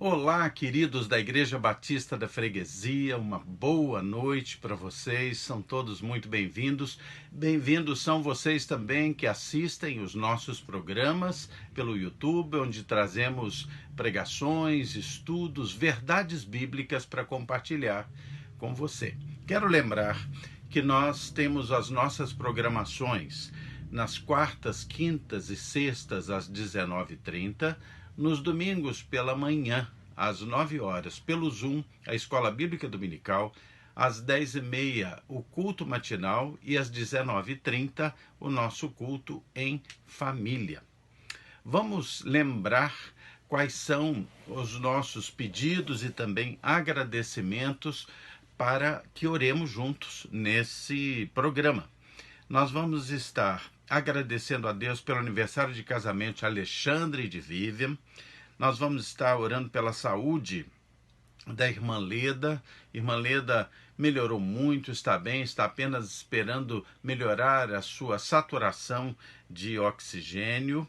Olá, queridos da Igreja Batista da Freguesia, uma boa noite para vocês, são todos muito bem-vindos. Bem-vindos são vocês também que assistem os nossos programas pelo YouTube, onde trazemos pregações, estudos, verdades bíblicas para compartilhar com você. Quero lembrar que nós temos as nossas programações nas quartas, quintas e sextas às 19h30, nos domingos pela manhã, às 9 horas, pelo Zoom, a Escola Bíblica Dominical, às 10h30, o culto matinal e às 19h30, o nosso culto em família. Vamos lembrar quais são os nossos pedidos e também agradecimentos para que oremos juntos nesse programa. Nós vamos estar agradecendo a Deus pelo aniversário de casamento de Alexandre e de Vivian. Nós vamos estar orando pela saúde da irmã Leda. Irmã Leda melhorou muito, está bem, está apenas esperando melhorar a sua saturação de oxigênio.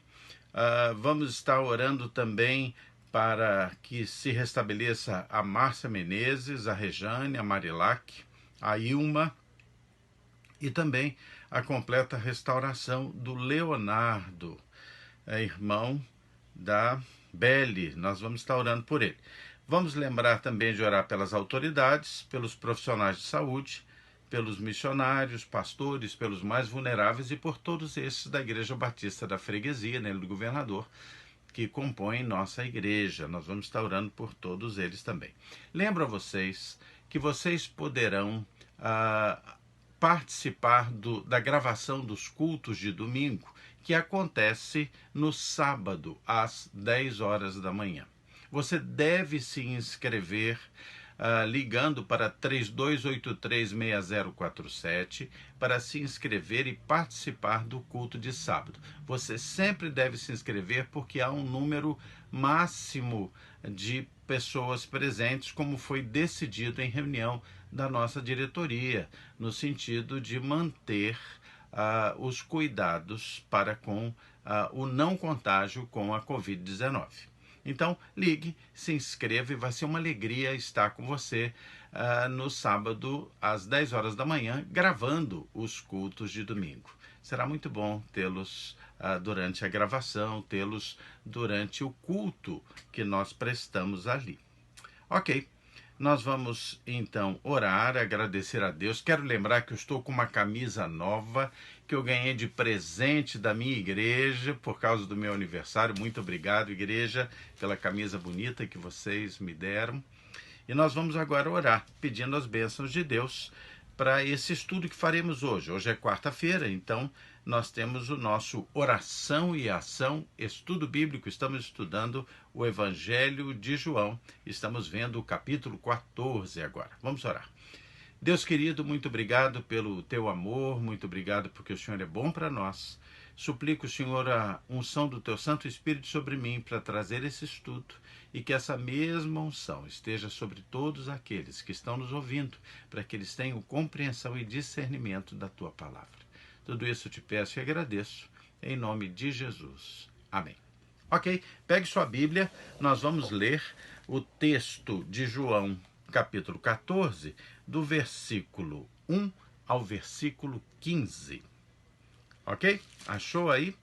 Vamos estar orando também para que se restabeleça a Márcia Menezes, a Rejane, a Marilac, a Ilma e também a completa restauração do Leonardo, irmão da Belle. Nós vamos estar orando por ele. Vamos lembrar também de orar pelas autoridades, pelos profissionais de saúde, pelos missionários, pastores, pelos mais vulneráveis e por todos esses da Igreja Batista da Freguesia, né, do Governador, que compõem nossa igreja. Nós vamos estar orando por todos eles também. Lembro a vocês que vocês poderão participar da gravação dos cultos de domingo, que acontece no sábado, às 10 horas da manhã. Você deve se inscrever ligando para 32836047 para se inscrever e participar do culto de sábado. Você sempre deve se inscrever porque há um número máximo de pessoas presentes, como foi decidido em reunião da nossa diretoria, no sentido de manter os cuidados para com o não contágio com a Covid-19. Então, ligue, se inscreva e vai ser uma alegria estar com você no sábado, às 10 horas da manhã, gravando os cultos de domingo. Será muito bom tê-los durante a gravação, tê-los durante o culto que nós prestamos ali. Ok, nós vamos então orar, agradecer a Deus. Quero lembrar que eu estou com uma camisa nova que eu ganhei de presente da minha igreja por causa do meu aniversário. Muito obrigado, igreja, pela camisa bonita que vocês me deram. E nós vamos agora orar, pedindo as bênçãos de Deus para esse estudo que faremos hoje. Hoje é quarta-feira, então nós temos o nosso Oração e Ação, estudo bíblico. Estamos estudando o Evangelho de João. Estamos vendo o capítulo 14 agora. Vamos orar. Deus querido, muito obrigado pelo teu amor, muito obrigado porque o Senhor é bom para nós. Suplico, Senhor, a unção do teu Santo Espírito sobre mim para trazer esse estudo e que essa mesma unção esteja sobre todos aqueles que estão nos ouvindo, para que eles tenham compreensão e discernimento da tua palavra. Tudo isso eu te peço e agradeço, em nome de Jesus. Amém. Ok, pegue sua Bíblia, nós vamos ler o texto de João, capítulo 14, do versículo 1 ao versículo 15. Ok? Achou aí?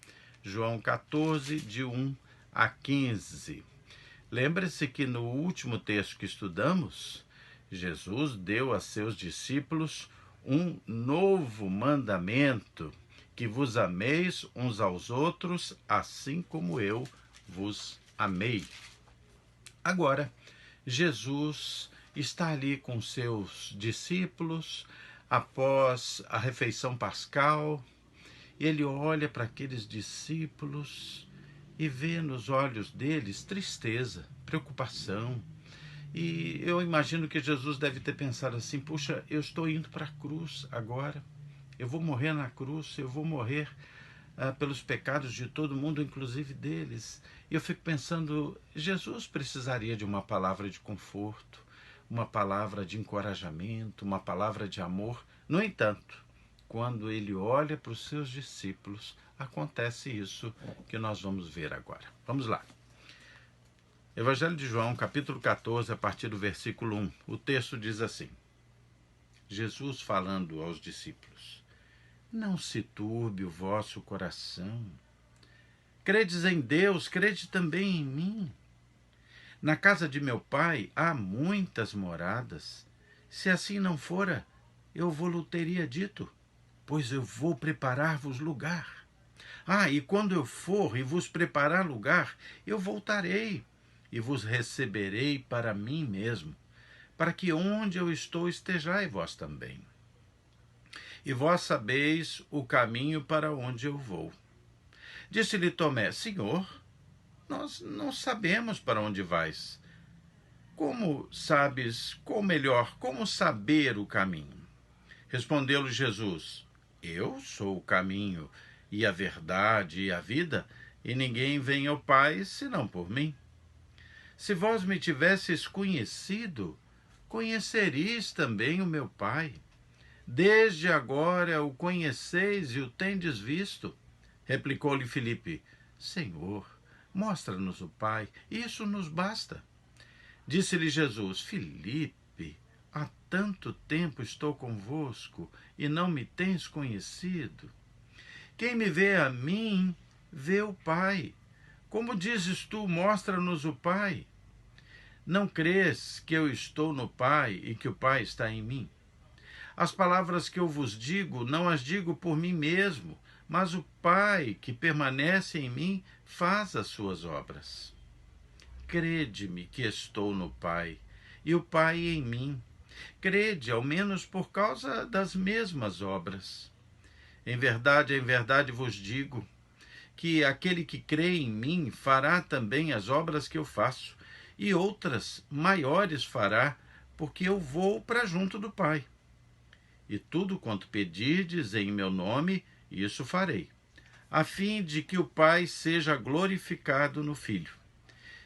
João 14, de 1 a 15. Lembre-se que no último texto que estudamos, Jesus deu a seus discípulos um novo mandamento, que vos ameis uns aos outros, assim como eu vos amei. Agora, Jesus está ali com seus discípulos, após a refeição pascal. Ele olha para aqueles discípulos e vê nos olhos deles tristeza, preocupação. E eu imagino que Jesus deve ter pensado assim: puxa, eu estou indo para a cruz agora, eu vou morrer na cruz, eu vou morrer pelos pecados de todo mundo, inclusive deles. E eu fico pensando, Jesus precisaria de uma palavra de conforto, uma palavra de encorajamento, uma palavra de amor. No entanto, quando ele olha para os seus discípulos, acontece isso que nós vamos ver agora. Vamos lá. Evangelho de João, capítulo 14, a partir do versículo 1. O texto diz assim: Jesus falando aos discípulos: Não se turbe o vosso coração. Credes em Deus, crede também em mim. Na casa de meu pai há muitas moradas. Se assim não fora, eu vou-lo teria dito, pois eu vou preparar-vos lugar. E quando eu for e vos preparar lugar, eu voltarei e vos receberei para mim mesmo, para que onde eu estou estejais vós também. E vós sabeis o caminho para onde eu vou. Disse-lhe Tomé: Senhor, nós não sabemos para onde vais. Como sabes, ou melhor, como saber o caminho? Respondeu-lhe Jesus: Eu sou o caminho e a verdade e a vida, e ninguém vem ao Pai senão por mim. Se vós me tivesseis conhecido, conheceríeis também o meu Pai. Desde agora o conheceis e o tendes visto. Replicou-lhe Filipe: Senhor, mostra-nos o Pai, isso nos basta. Disse-lhe Jesus: Filipe, há tanto tempo estou convosco e não me tens conhecido. Quem me vê a mim, vê o Pai. Como dizes tu, mostra-nos o Pai? Não crês que eu estou no Pai e que o Pai está em mim? As palavras que eu vos digo, não as digo por mim mesmo, mas o Pai que permanece em mim faz as suas obras. Crede-me que estou no Pai, e o Pai em mim. Crede, ao menos por causa das mesmas obras. Em verdade vos digo, que aquele que crê em mim fará também as obras que eu faço, e outras maiores fará, porque eu vou para junto do Pai. E tudo quanto pedirdes em meu nome, isso farei, a fim de que o Pai seja glorificado no Filho.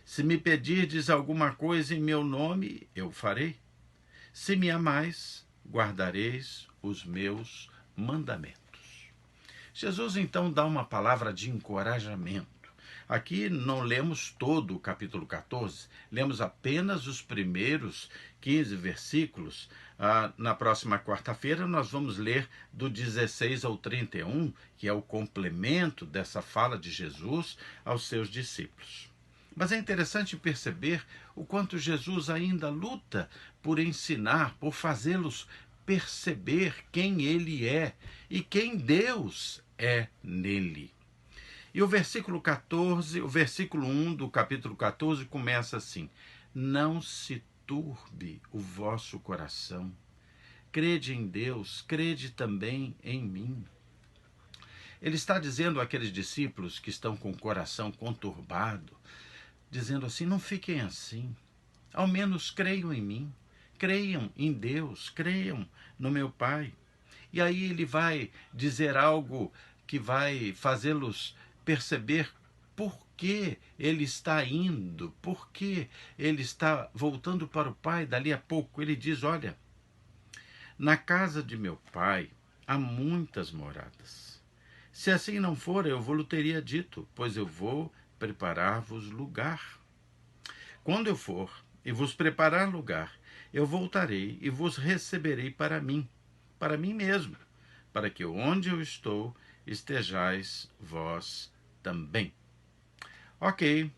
Se me pedirdes alguma coisa em meu nome, eu farei. Se me amais, guardareis os meus mandamentos. Jesus então dá uma palavra de encorajamento. Aqui não lemos todo o capítulo 14, lemos apenas os primeiros 15 versículos. Na próxima quarta-feira nós vamos ler do 16 ao 31, que é o complemento dessa fala de Jesus aos seus discípulos. Mas é interessante perceber o quanto Jesus ainda luta por ensinar, por fazê-los perceber quem ele é e quem Deus é nele. E o versículo 14, o versículo 1 do capítulo 14 começa assim: Não se turbe o vosso coração. Crede em Deus, crede também em mim. Ele está dizendo àqueles discípulos que estão com o coração conturbado, dizendo assim: não fiquem assim, ao menos creiam em mim, creiam em Deus, creiam no meu Pai. E aí ele vai dizer algo que vai fazê-los perceber por que ele está indo, por que ele está voltando para o Pai. Dali a pouco ele diz: olha, na casa de meu Pai há muitas moradas. Se assim não for, eu vou-lhe teria dito, pois eu vou preparar-vos lugar. Quando eu for e vos preparar lugar, eu voltarei e vos receberei para mim mesmo, para que onde eu estou estejais vós também. Ok.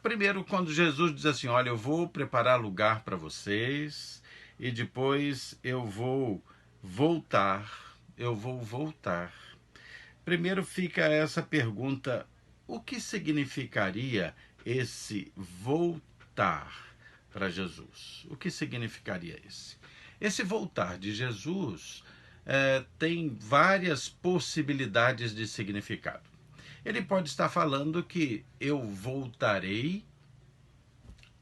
Primeiro, quando Jesus diz assim: olha, eu vou preparar lugar para vocês e depois eu vou voltar. Primeiro fica essa pergunta: o que significaria esse voltar para Jesus? O que significaria esse? Esse voltar de Jesus tem várias possibilidades de significado. Ele pode estar falando que eu voltarei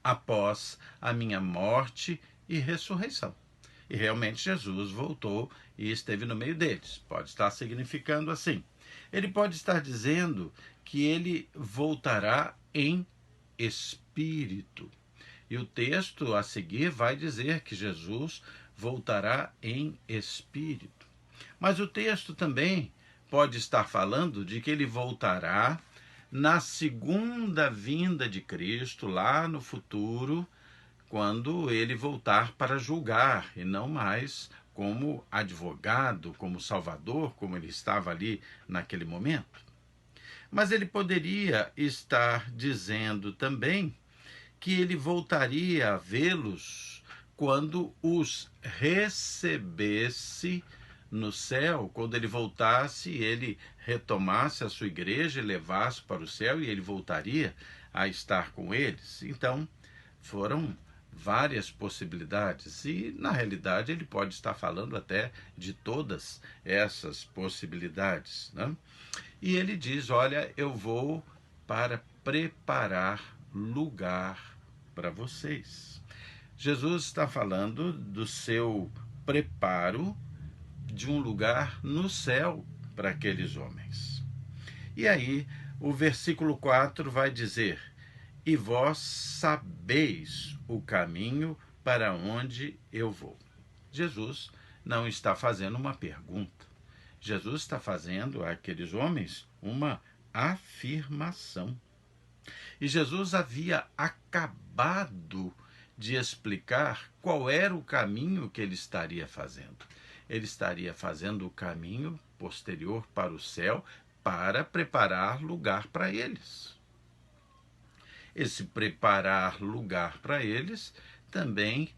após a minha morte e ressurreição. E realmente Jesus voltou e esteve no meio deles. Pode estar significando assim. Ele pode estar dizendo que ele voltará em espírito. E o texto a seguir vai dizer que Jesus voltará em espírito. Mas o texto também pode estar falando de que ele voltará na segunda vinda de Cristo, lá no futuro, quando ele voltar para julgar, e não mais como advogado, como salvador, como ele estava ali naquele momento. Mas ele poderia estar dizendo também que ele voltaria a vê-los quando os recebesse no céu, quando ele voltasse, ele retomasse a sua igreja e levasse para o céu, e ele voltaria a estar com eles. Então, foram várias possibilidades, e na realidade ele pode estar falando até de todas essas possibilidades, né? E ele diz: olha, eu vou para preparar lugar para vocês. Jesus está falando do seu preparo de um lugar no céu para aqueles homens. E aí, o versículo 4 vai dizer: e vós sabeis o caminho para onde eu vou. Jesus não está fazendo uma pergunta. Jesus está fazendo àqueles homens uma afirmação. E Jesus havia acabado de explicar qual era o caminho que ele estaria fazendo. Ele estaria fazendo o caminho posterior para o céu para preparar lugar para eles. Esse preparar lugar para eles também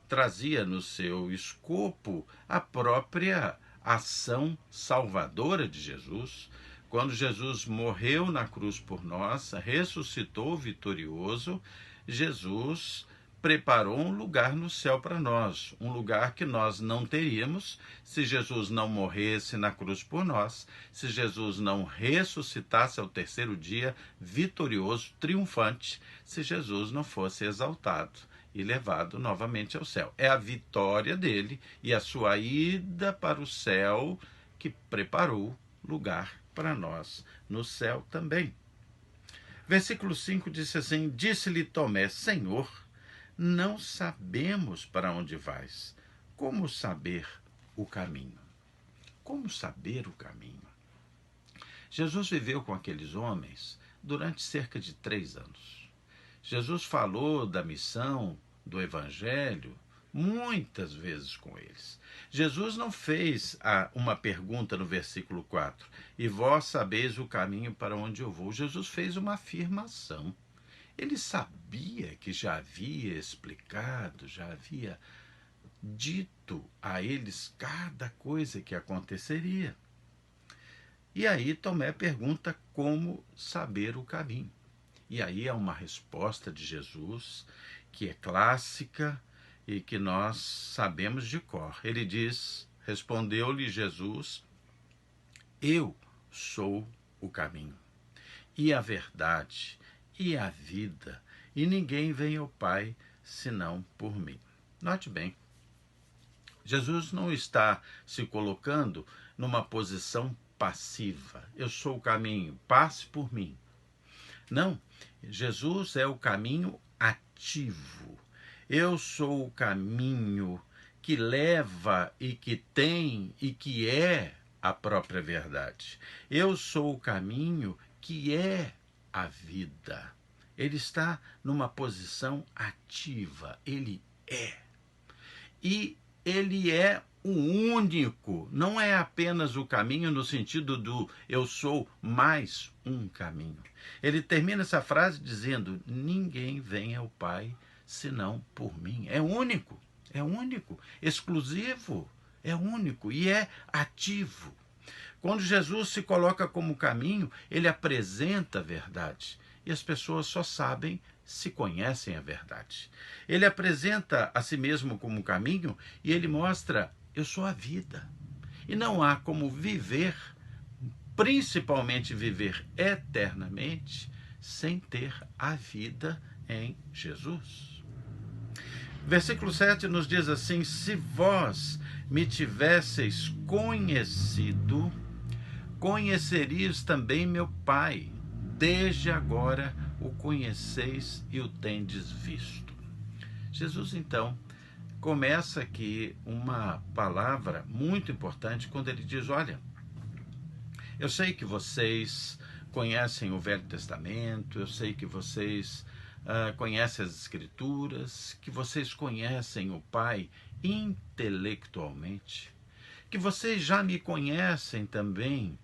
trazia no seu escopo a própria ação salvadora de Jesus. Quando Jesus morreu na cruz por nós, ressuscitou vitorioso, Jesus preparou um lugar no céu para nós, um lugar que nós não teríamos se Jesus não morresse na cruz por nós, se Jesus não ressuscitasse ao terceiro dia vitorioso, triunfante, se Jesus não fosse exaltado e levado novamente ao céu. É a vitória dele e a sua ida para o céu que preparou lugar para nós no céu também. Versículo 5 disse assim: disse-lhe Tomé: Senhor, não sabemos para onde vais. Como saber o caminho? Como saber o caminho? Jesus viveu com aqueles homens durante cerca de 3 anos. Jesus falou da missão, do evangelho, muitas vezes com eles. Jesus não fez uma pergunta no versículo 4, e vós sabeis o caminho para onde eu vou. Jesus fez uma afirmação. Ele sabia que já havia explicado, já havia dito a eles cada coisa que aconteceria. E aí Tomé pergunta como saber o caminho. E aí é uma resposta de Jesus que é clássica e que nós sabemos de cor. Ele diz, respondeu-lhe Jesus: eu sou o caminho, e a verdade, e a vida, e ninguém vem ao Pai senão por mim. Note bem, Jesus não está se colocando numa posição passiva. Eu sou o caminho, passe por mim. Não, Jesus é o caminho ativo. Eu sou o caminho que leva e que tem e que é a própria verdade. Eu sou o caminho que é a vida. Ele está numa posição ativa, ele é. E ele é o único, não é apenas o caminho no sentido do eu sou mais um caminho. Ele termina essa frase dizendo: ninguém vem ao Pai senão por mim. É único, exclusivo, é único e é ativo. Quando Jesus se coloca como caminho, ele apresenta a verdade. E as pessoas só sabem se conhecem a verdade. Ele apresenta a si mesmo como caminho e ele mostra: eu sou a vida. E não há como viver, principalmente viver eternamente, sem ter a vida em Jesus. Versículo 7 nos diz assim: se vós me tivesseis conhecido, conhecerias também meu Pai. Desde agora o conheceis e o tendes visto. Jesus, então, começa aqui uma palavra muito importante quando ele diz: olha, eu sei que vocês conhecem o Velho Testamento, eu sei que vocês conhecem as Escrituras, que vocês conhecem o Pai intelectualmente, que vocês já me conhecem também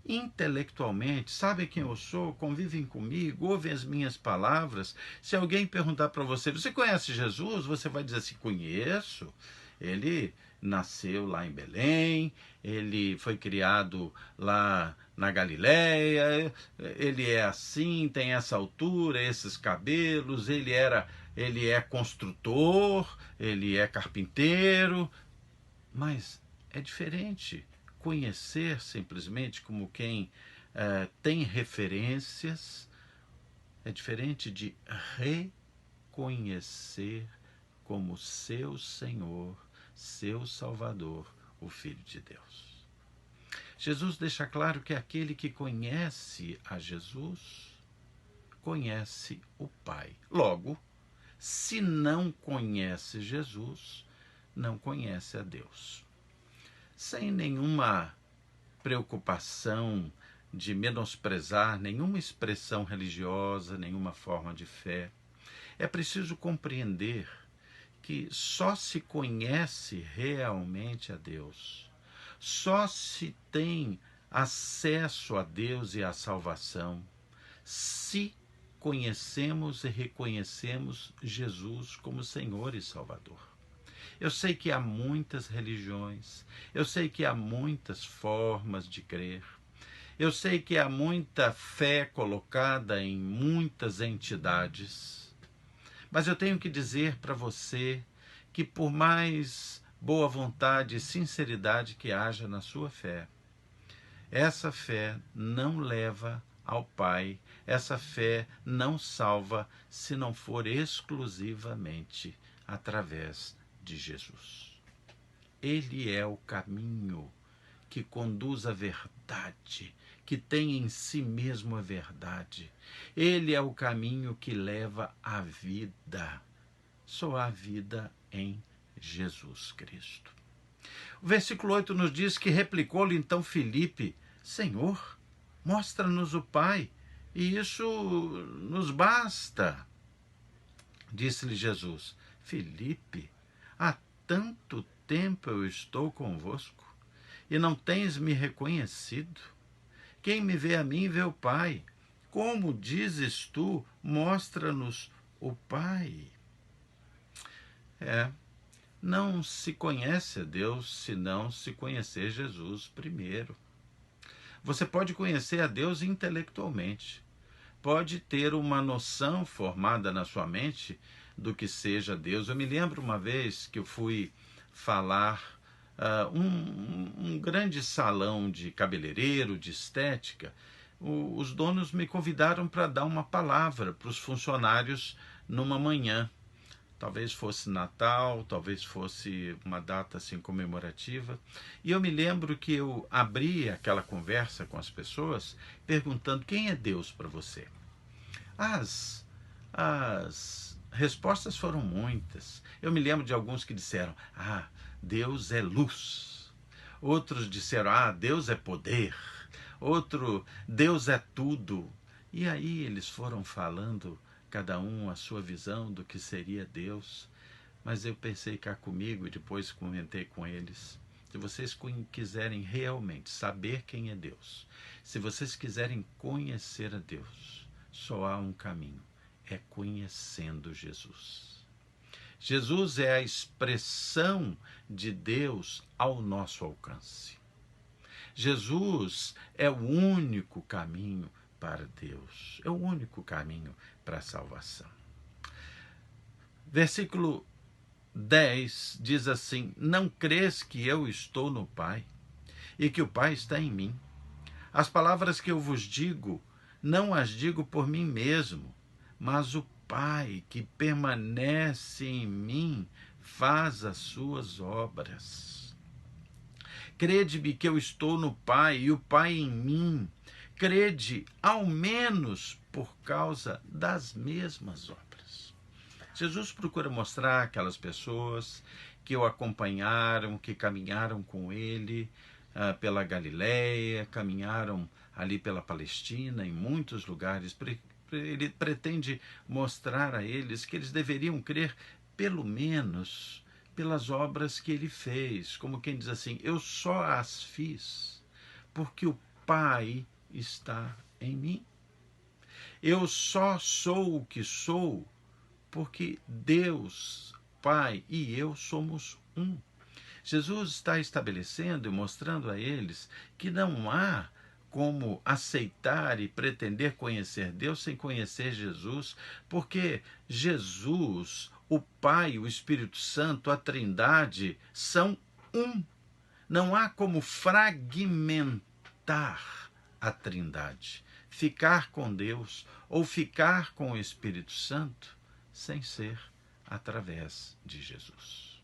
intelectualmente, sabem quem eu sou, convivem comigo, ouvem as minhas palavras. Se alguém perguntar para você, você conhece Jesus? Você vai dizer assim, conheço. Ele nasceu lá em Belém, ele foi criado lá na Galileia, ele é assim, tem essa altura, esses cabelos, ele é construtor, ele é carpinteiro, mas é diferente conhecer simplesmente como quem tem referências, é diferente de reconhecer como seu Senhor, seu Salvador, o Filho de Deus. Jesus deixa claro que aquele que conhece a Jesus, conhece o Pai. Logo, se não conhece Jesus, não conhece a Deus. Sem nenhuma preocupação de menosprezar nenhuma expressão religiosa, nenhuma forma de fé, é preciso compreender que só se conhece realmente a Deus, só se tem acesso a Deus e à salvação, se conhecemos e reconhecemos Jesus como Senhor e Salvador. Eu sei que há muitas religiões, eu sei que há muitas formas de crer, eu sei que há muita fé colocada em muitas entidades, mas eu tenho que dizer para você que por mais boa vontade e sinceridade que haja na sua fé, essa fé não leva ao Pai, essa fé não salva se não for exclusivamente através de Jesus. Ele é o caminho que conduz à verdade, que tem em si mesmo a verdade. Ele é o caminho que leva à vida. Só há vida em Jesus Cristo. O versículo 8 nos diz que replicou-lhe então Filipe, Senhor, mostra-nos o Pai, e isso nos basta. Disse-lhe Jesus, Filipe, há tanto tempo eu estou convosco, e não tens me reconhecido? Quem me vê a mim, vê o Pai. Como dizes tu, mostra-nos o Pai? Não se conhece a Deus se não se conhecer Jesus primeiro. Você pode conhecer a Deus intelectualmente, pode ter uma noção formada na sua mente do que seja Deus. Eu me lembro uma vez que eu fui falar um grande salão de cabeleireiro, de estética. Os donos me convidaram para dar uma palavra para os funcionários numa manhã. Talvez fosse Natal, talvez fosse uma data assim comemorativa. E eu me lembro que eu abri aquela conversa com as pessoas perguntando quem é Deus para você. As respostas foram muitas. Eu me lembro de alguns que disseram, Deus é luz. Outros disseram, Deus é poder. Outro, Deus é tudo. E aí eles foram falando, cada um a sua visão do que seria Deus. Mas eu pensei cá comigo e depois comentei com eles. Se vocês quiserem realmente saber quem é Deus, se vocês quiserem conhecer a Deus, só há um caminho, é conhecendo Jesus. Jesus é a expressão de Deus ao nosso alcance. Jesus é o único caminho para Deus, é o único caminho para a salvação. Versículo 10 diz assim, não crês que eu estou no Pai e que o Pai está em mim? As palavras que eu vos digo, não as digo por mim mesmo, mas o Pai que permanece em mim faz as suas obras. Crede-me que eu estou no Pai e o Pai em mim. Crede, ao menos por causa das mesmas obras. Jesus procura mostrar aquelas pessoas que o acompanharam, que caminharam com ele pela Galileia, caminharam ali pela Palestina, em muitos lugares. Ele pretende mostrar a eles que eles deveriam crer pelo menos pelas obras que ele fez, como quem diz assim: eu só as fiz porque o Pai está em mim. Eu só sou o que sou porque Deus, Pai e eu somos um. Jesus está estabelecendo e mostrando a eles que não há como aceitar e pretender conhecer Deus sem conhecer Jesus, porque Jesus, o Pai, o Espírito Santo, a Trindade são um. Não há como fragmentar a Trindade, ficar com Deus ou ficar com o Espírito Santo sem ser através de Jesus.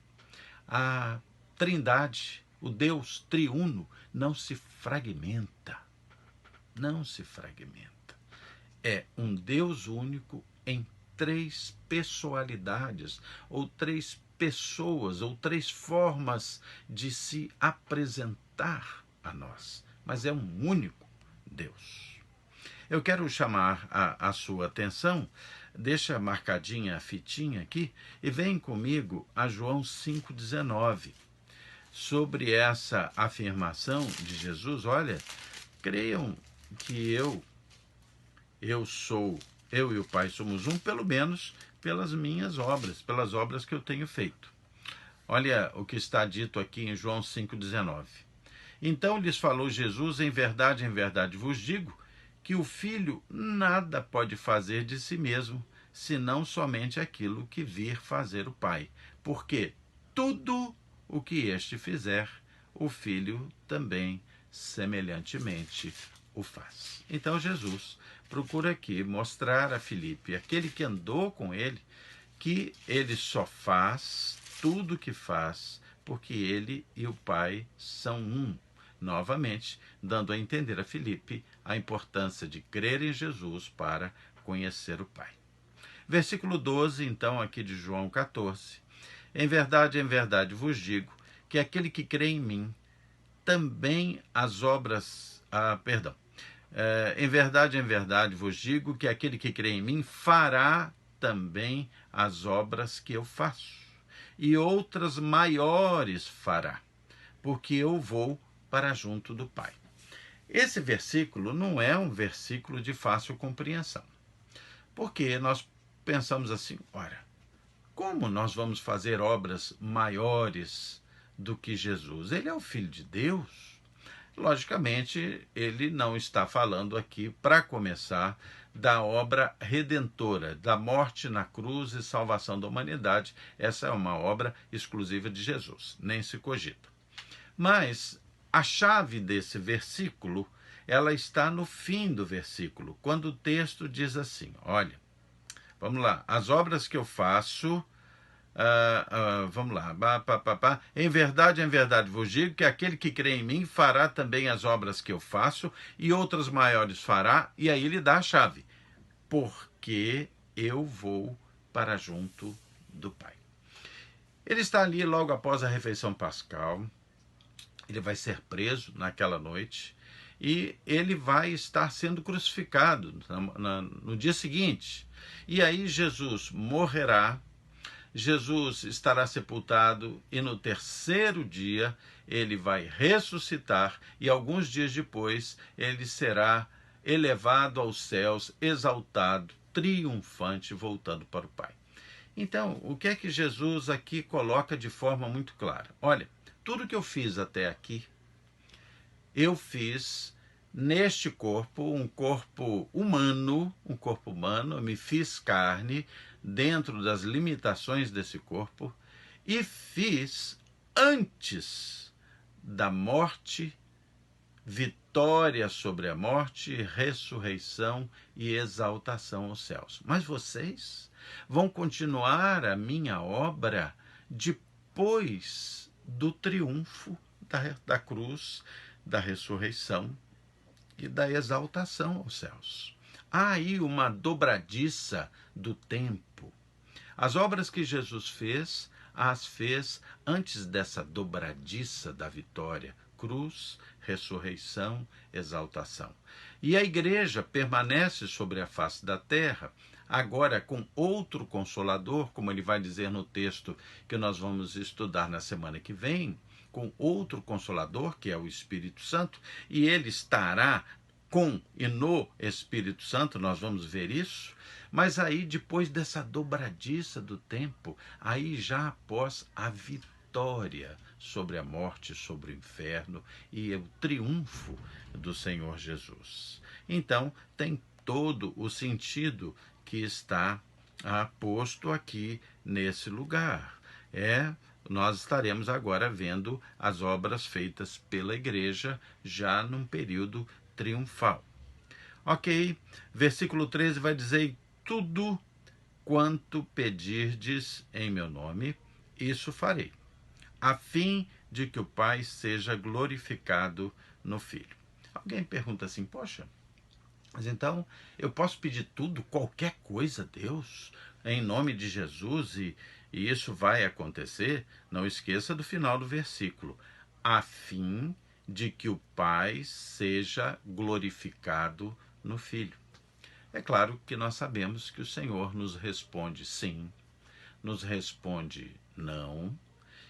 A Trindade, o Deus triuno, não se fragmenta. Não se fragmenta. É um Deus único em três pessoalidades, ou três pessoas, ou três formas de se apresentar a nós. Mas é um único Deus. Eu quero chamar a sua atenção, deixa marcadinha a fitinha aqui, e vem comigo a João 5,19. Sobre essa afirmação de Jesus: olha, creiam que eu e o Pai somos um, pelo menos pelas minhas obras, pelas obras que eu tenho feito. Olha o que está dito aqui em João 5,19. Então lhes falou Jesus: em verdade vos digo, que o Filho nada pode fazer de si mesmo, senão somente aquilo que vir fazer o Pai. Porque tudo o que este fizer, o Filho também semelhantemente o faz. Então Jesus procura aqui mostrar a Filipe, aquele que andou com ele, que ele só faz tudo o que faz porque ele e o Pai são um. Novamente, dando a entender a Filipe a importância de crer em Jesus para conhecer o Pai. Versículo 12, então, aqui de João 14. Em verdade vos digo, que aquele que crê em mim, também as obras... em verdade vos digo, que aquele que crê em mim fará também as obras que eu faço, e outras maiores fará, porque eu vou para junto do Pai. Esse versículo não é um versículo de fácil compreensão, porque nós pensamos assim: ora, como nós vamos fazer obras maiores do que Jesus? Ele é o Filho de Deus. Logicamente, ele não está falando aqui, para começar, da obra redentora, da morte na cruz e salvação da humanidade. Essa é uma obra exclusiva de Jesus, nem se cogita. Mas a chave desse versículo, ela está no fim do versículo, quando o texto diz assim: olha, vamos lá, as obras que eu faço... vamos lá. Em verdade vos digo, que aquele que crê em mim fará também as obras que eu faço, e outras maiores fará. E aí ele dá a chave: porque eu vou para junto do Pai. Ele está ali logo após a refeição pascal. Ele vai ser preso naquela noite e ele vai estar sendo crucificado no dia seguinte. E aí Jesus morrerá, Jesus estará sepultado, e no terceiro dia ele vai ressuscitar, e alguns dias depois ele será elevado aos céus, exaltado, triunfante, voltando para o Pai. Então, o que é que Jesus aqui coloca de forma muito clara? Olha, tudo que eu fiz até aqui, eu fiz neste corpo, um corpo humano, eu me fiz carne dentro das limitações desse corpo, e fiz antes da morte, vitória sobre a morte, ressurreição e exaltação aos céus. Mas vocês vão continuar a minha obra depois do triunfo da cruz, da ressurreição e da exaltação aos céus. Há aí uma dobradiça do tempo. As obras que Jesus fez, as fez antes dessa dobradiça da vitória, cruz, ressurreição, exaltação. E a igreja permanece sobre a face da terra, agora com outro Consolador, como ele vai dizer no texto que nós vamos estudar na semana que vem, com outro Consolador, que é o Espírito Santo, e ele estará com e no Espírito Santo, nós vamos ver isso, mas aí depois dessa dobradiça do tempo, aí já após a vitória sobre a morte, sobre o inferno e o triunfo do Senhor Jesus. Então, tem todo o sentido que está posto aqui nesse lugar. Nós estaremos agora vendo as obras feitas pela igreja já num período triunfal. Ok, versículo 13 vai dizer: tudo quanto pedirdes em meu nome, isso farei, a fim de que o Pai seja glorificado no Filho. Alguém pergunta assim: poxa, mas então eu posso pedir tudo, qualquer coisa a Deus, em nome de Jesus, e isso vai acontecer? Não esqueça do final do versículo: a fim de que o Pai seja glorificado no Filho. É claro que nós sabemos que o Senhor nos responde sim, nos responde não,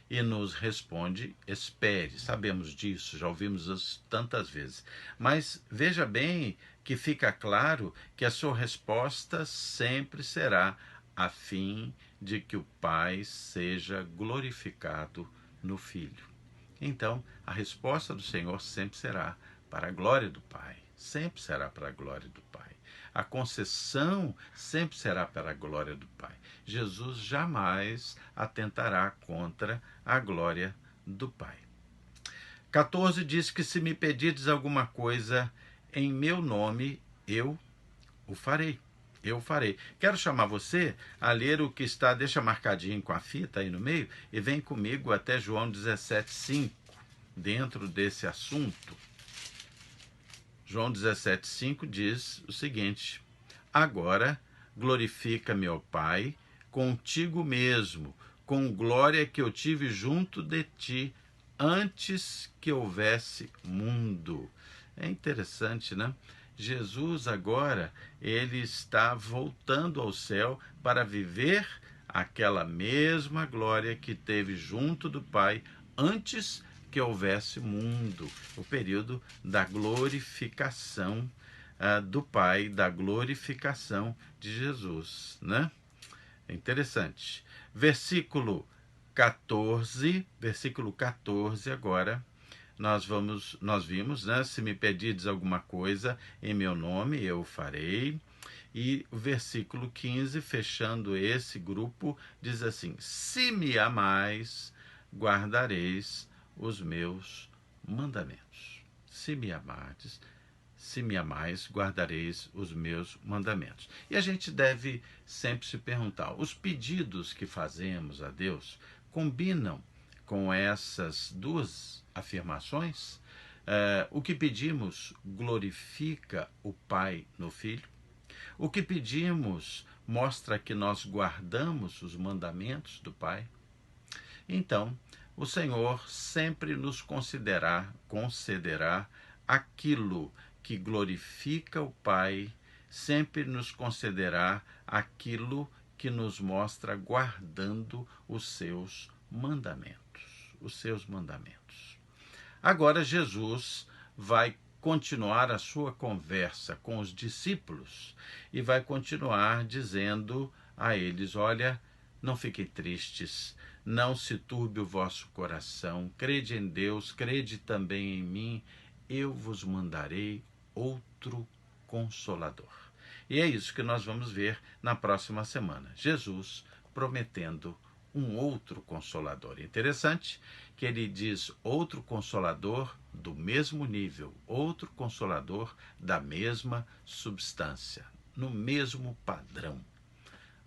e nos responde espere. Sabemos disso, já ouvimos isso tantas vezes. Mas veja bem que fica claro que a sua resposta sempre será a fim de que o Pai seja glorificado no Filho. Então, a resposta do Senhor sempre será para a glória do Pai. Sempre será para a glória do Pai. A concessão sempre será para a glória do Pai. Jesus jamais atentará contra a glória do Pai. 14 diz que se me pedirdes alguma coisa em meu nome, eu o farei. Eu farei. Quero chamar você a ler o que está, deixa marcadinho com a fita aí no meio, e vem comigo até João 17,5, dentro desse assunto. João 17,5 diz o seguinte: agora glorifica-me, ó Pai, contigo mesmo, com glória que eu tive junto de ti, antes que houvesse mundo. É interessante, né? Jesus agora, ele está voltando ao céu para viver aquela mesma glória que teve junto do Pai antes que houvesse mundo, o período da glorificação do Pai, da glorificação de Jesus, né? É interessante. Versículo 14 agora, nós vimos, né? Se me pedirdes alguma coisa em meu nome, eu farei. E o versículo 15, fechando esse grupo, diz assim: se me amais, guardareis os meus mandamentos. Se me amardes, se me amais, guardareis os meus mandamentos. E a gente deve sempre se perguntar: os pedidos que fazemos a Deus combinam com essas duas afirmações? O que pedimos glorifica o Pai no Filho? O que pedimos mostra que nós guardamos os mandamentos do Pai? Então, o Senhor sempre nos concederá aquilo que glorifica o Pai, sempre nos concederá aquilo que nos mostra guardando os seus mandamentos. Agora Jesus vai continuar a sua conversa com os discípulos e vai continuar dizendo a eles: olha, não fiquem tristes, não se turbe o vosso coração, crede em Deus, crede também em mim, eu vos mandarei outro Consolador. E é isso que nós vamos ver na próxima semana. Jesus prometendo um outro Consolador. Interessante que ele diz outro Consolador do mesmo nível, outro Consolador da mesma substância, no mesmo padrão.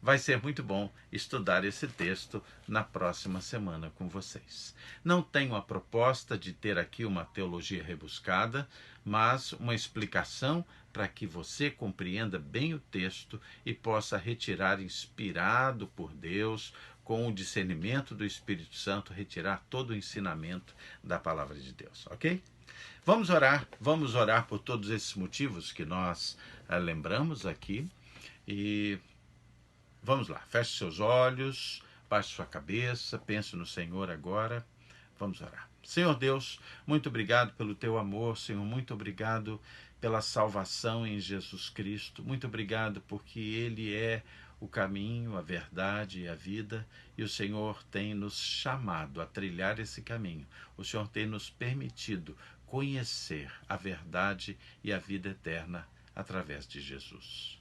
Vai ser muito bom estudar esse texto na próxima semana com vocês. Não tenho a proposta de ter aqui uma teologia rebuscada, mas uma explicação para que você compreenda bem o texto e possa retirar, inspirado por Deus, com o discernimento do Espírito Santo, retirar todo o ensinamento da palavra de Deus, ok? Vamos orar por todos esses motivos que nós lembramos aqui. E vamos lá, feche seus olhos, baixe sua cabeça, pense no Senhor agora. Vamos orar. Senhor Deus, muito obrigado pelo teu amor, Senhor, muito obrigado pela salvação em Jesus Cristo, muito obrigado porque Ele é o caminho, a verdade e a vida, e o Senhor tem nos chamado a trilhar esse caminho. O Senhor tem nos permitido conhecer a verdade e a vida eterna através de Jesus.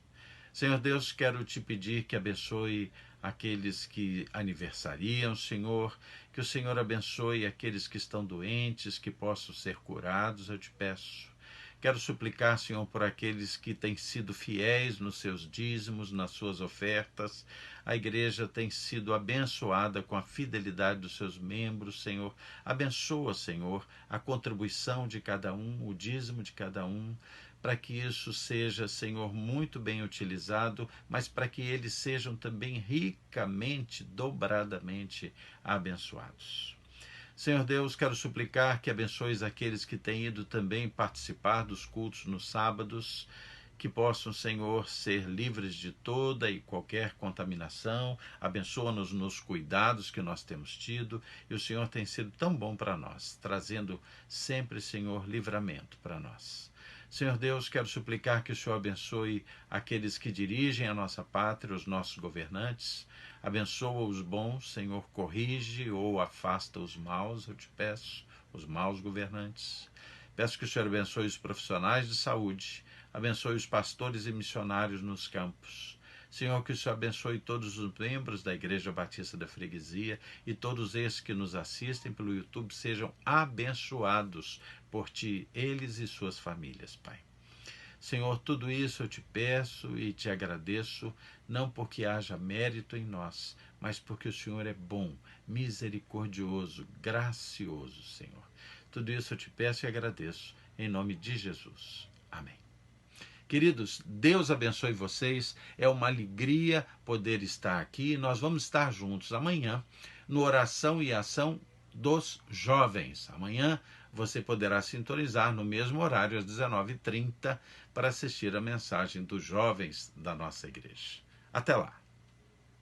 Senhor Deus, quero te pedir que abençoe aqueles que aniversariam, Senhor, que o Senhor abençoe aqueles que estão doentes, que possam ser curados, eu te peço. Quero suplicar, Senhor, por aqueles que têm sido fiéis nos seus dízimos, nas suas ofertas. A igreja tem sido abençoada com a fidelidade dos seus membros, Senhor. Abençoa, Senhor, a contribuição de cada um, o dízimo de cada um, para que isso seja, Senhor, muito bem utilizado, mas para que eles sejam também ricamente, dobradamente abençoados. Senhor Deus, quero suplicar que abençoes aqueles que têm ido também participar dos cultos nos sábados, que possam, Senhor, ser livres de toda e qualquer contaminação. Abençoa-nos nos cuidados que nós temos tido, e o Senhor tem sido tão bom para nós, trazendo sempre, Senhor, livramento para nós. Senhor Deus, quero suplicar que o Senhor abençoe aqueles que dirigem a nossa pátria, os nossos governantes. Abençoa os bons, Senhor, corrige ou afasta os maus, eu te peço, os maus governantes. Peço que o Senhor abençoe os profissionais de saúde, abençoe os pastores e missionários nos campos. Senhor, que o Senhor abençoe todos os membros da Igreja Batista da Freguesia e todos esses que nos assistem pelo YouTube sejam abençoados por Ti, eles e suas famílias, Pai. Senhor, tudo isso eu te peço e te agradeço, não porque haja mérito em nós, mas porque o Senhor é bom, misericordioso, gracioso, Senhor. Tudo isso eu te peço e agradeço, em nome de Jesus. Amém. Queridos, Deus abençoe vocês, é uma alegria poder estar aqui. Nós vamos estar juntos amanhã no Oração e Ação dos Jovens. Amanhã você poderá sintonizar no mesmo horário, às 19h30, para assistir a mensagem dos jovens da nossa igreja. Até lá!